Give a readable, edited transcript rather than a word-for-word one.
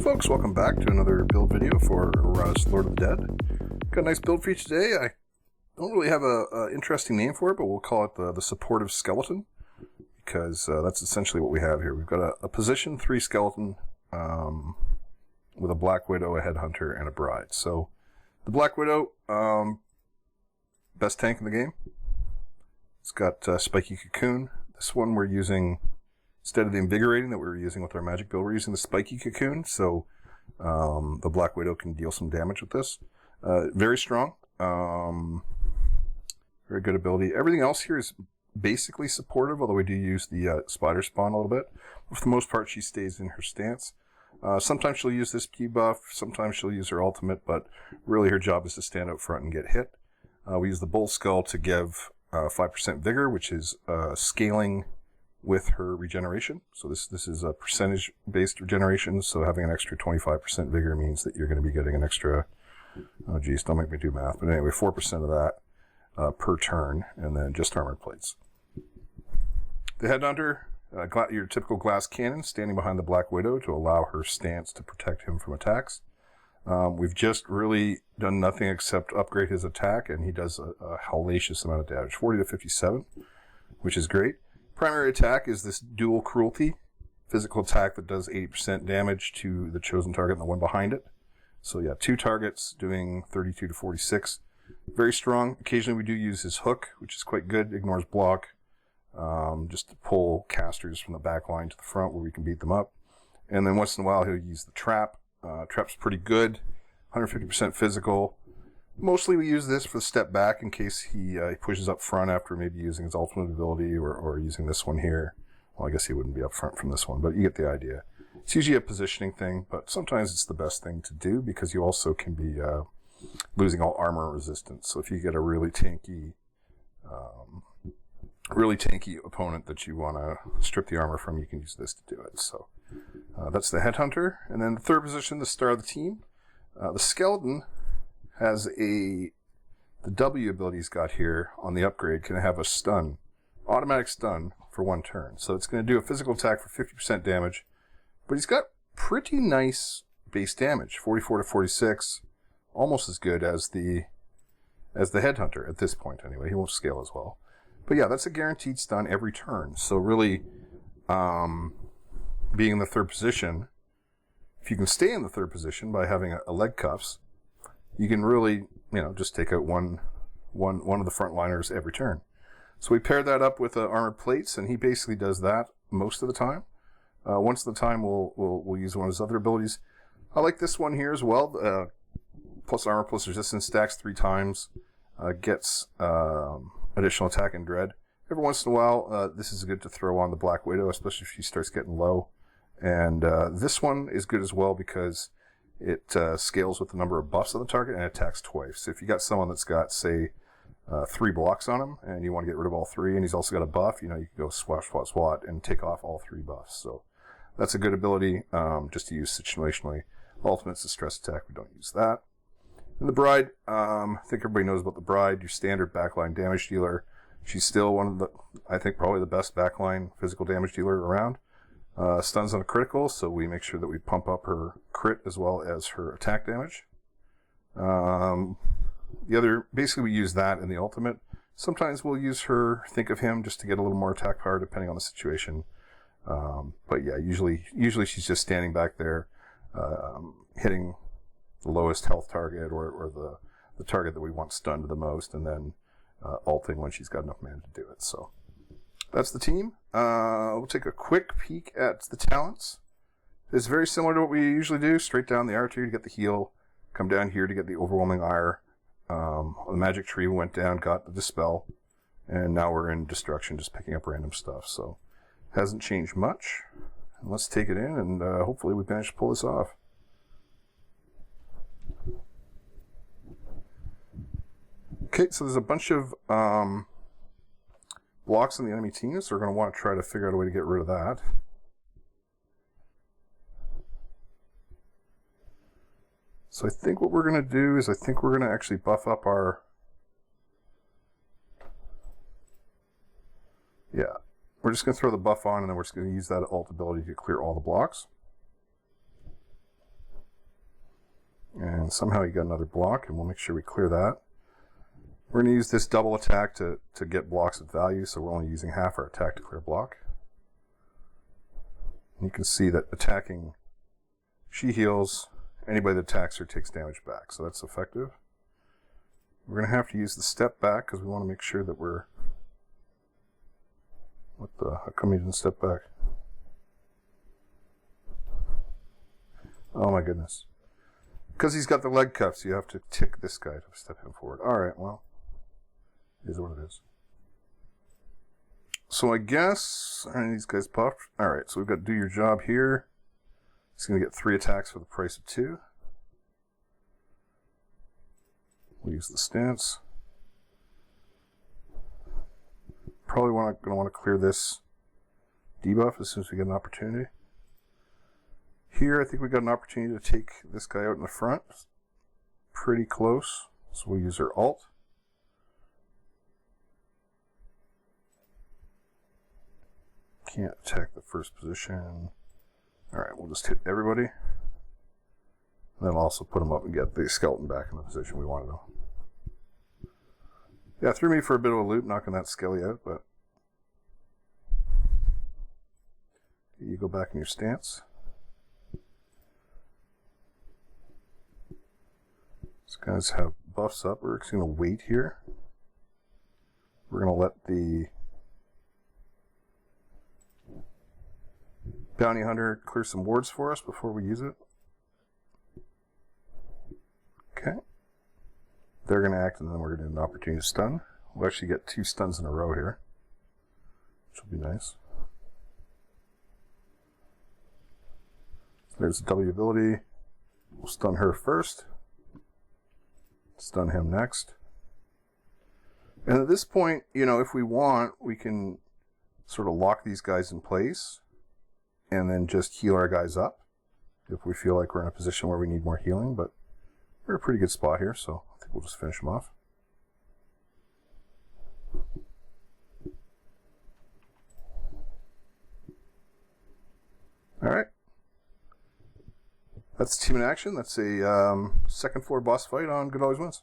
Folks, welcome back to another build video for Iratus, Lord of the Dead. Got a nice build for you today. I don't really have an interesting name for it, but we'll call it the supportive skeleton, because that's essentially what we have here. We've got a position 3 skeleton with a Black Widow, a Headhunter, and a Bride. So the Black Widow, best tank in the game. It's got Spiky Cocoon. This one we're using, instead of the Invigorating that we were using with our magic build, we're using the Spiky Cocoon, so the Black Widow can deal some damage with this. Very strong. Very good ability. Everything else here is basically supportive, although we do use the Spider Spawn a little bit. But for the most part, she stays in her stance. Sometimes she'll use this debuff, sometimes she'll use her ultimate, but really her job is to stand out front and get hit. We use the Bull Skull to give 5% Vigor, which is scaling with her regeneration. So this is a percentage-based regeneration, so having an extra 25% Vigor means that you're going to be getting an extra, oh geez, don't make me do math, but anyway, 4% of that per turn, and then just armor plates. The Headhunter, your typical glass cannon, standing behind the Black Widow to allow her stance to protect him from attacks. We've just really done nothing except upgrade his attack, and he does a hellacious amount of damage, 40 to 57, which is great. Primary attack is this dual cruelty, physical attack that does 80% damage to the chosen target and the one behind it. So yeah, 2 targets doing 32 to 46. Very strong. Occasionally we do use his hook, which is quite good, ignores block, just to pull casters from the back line to the front where we can beat them up. And then once in a while he'll use the trap. Trap's pretty good, 150% physical. Mostly we use this for the step back in case he pushes up front after maybe using his ultimate ability or using this one here. Well, I guess he wouldn't be up front from this one, but you get the idea. It's usually a positioning thing, but sometimes it's the best thing to do because you also can be losing all armor resistance. So if you get a really tanky opponent that you want to strip the armor from, you can use this to do it. So that's the Headhunter. And then the third position, the star of the team. The Skeleton has the W ability he's got here on the upgrade can have a stun, automatic stun for 1 turn. So it's going to do a physical attack for 50% damage, but he's got pretty nice base damage, 44 to 46, almost as good as the Headhunter at this point anyway. He won't scale as well. But yeah, that's a guaranteed stun every turn. So really, being in the third position, if you can stay in the third position by having a leg cuffs, you can really, just take out one of the frontliners every turn. So we paired that up with armored plates, and he basically does that most of the time. Once at a time, we'll use one of his other abilities. I like this one here as well. Plus armor plus resistance stacks 3 times. Gets additional attack and dread. Every once in a while, this is good to throw on the Black Widow, especially if she starts getting low. And this one is good as well because it scales with the number of buffs on the target and attacks twice. So if you got someone that's got, say, 3 blocks on him and you want to get rid of all 3, and he's also got a buff, you can go swat, swat, swat and take off all 3 buffs. So that's a good ability just to use situationally. Ultimate's a stress attack. We don't use that. And the Bride, I think everybody knows about the Bride, your standard backline damage dealer. She's still one of the, I think, probably the best backline physical damage dealer around. Stuns on a critical, so we make sure that we pump up her crit as well as her attack damage. Basically we use that in the ultimate. Sometimes we'll use her, think of him, just to get a little more attack power depending on the situation. But yeah, usually she's just standing back there, hitting the lowest health target or the target that we want stunned the most, and then ulting when she's got enough mana to do it. So that's the team. We'll take a quick peek at the talents. It's very similar to what we usually do. Straight down the R2 to get the heal. Come down here to get the overwhelming ire. The magic tree went down, got the dispel. And now we're in destruction, just picking up random stuff. So hasn't changed much. And let's take it in, and hopefully we manage to pull this off. Okay, so there's a bunch of blocks in the enemy team, so we're going to want to try to figure out a way to get rid of that. So I think what we're going to do is we're going to actually buff up our... Yeah, we're just going to throw the buff on, and then we're just going to use that alt ability to clear all the blocks. And somehow he got another block, and we'll make sure we clear that. We're going to use this double attack to get blocks of value, so we're only using half our attack to clear a block. And you can see that attacking, she heals. Anybody that attacks her takes damage back, so that's effective. We're going to have to use the step back because we want to make sure that we're... how come he didn't step back? Oh my goodness. Because he's got the leg cuffs, you have to tick this guy to step him forward. Alright, well, it is what it is. So I guess, alright, these guys buffed. Alright, so we've got do your job here. He's going to get 3 attacks for the price of 2. We'll use the stance. Probably going to want to clear this debuff as soon as we get an opportunity. Here, I think we got an opportunity to take this guy out in the front. Pretty close. So we'll use our alt. Can't attack the first position. Alright, we'll just hit everybody. And then also put him up and get the skeleton back in the position we wanted him. Yeah, threw me for a bit of a loop, knocking that skelly out, but... You go back in your stance. These guys have buffs up. We're just going to wait here. We're going to let the bounty hunter clear some wards for us before we use it. Okay. They're going to act, and then we're going to get an opportunity to stun. We'll actually get 2 stuns in a row here, which will be nice. There's the W ability. We'll stun her first. Stun him next. And at this point, you know, if we want, we can sort of lock these guys in place and then just heal our guys up if we feel like we're in a position where we need more healing, but we're in a pretty good spot here, so I think we'll just finish them off. Alright. That's Team in Action. That's a second floor boss fight on Good Always Wins.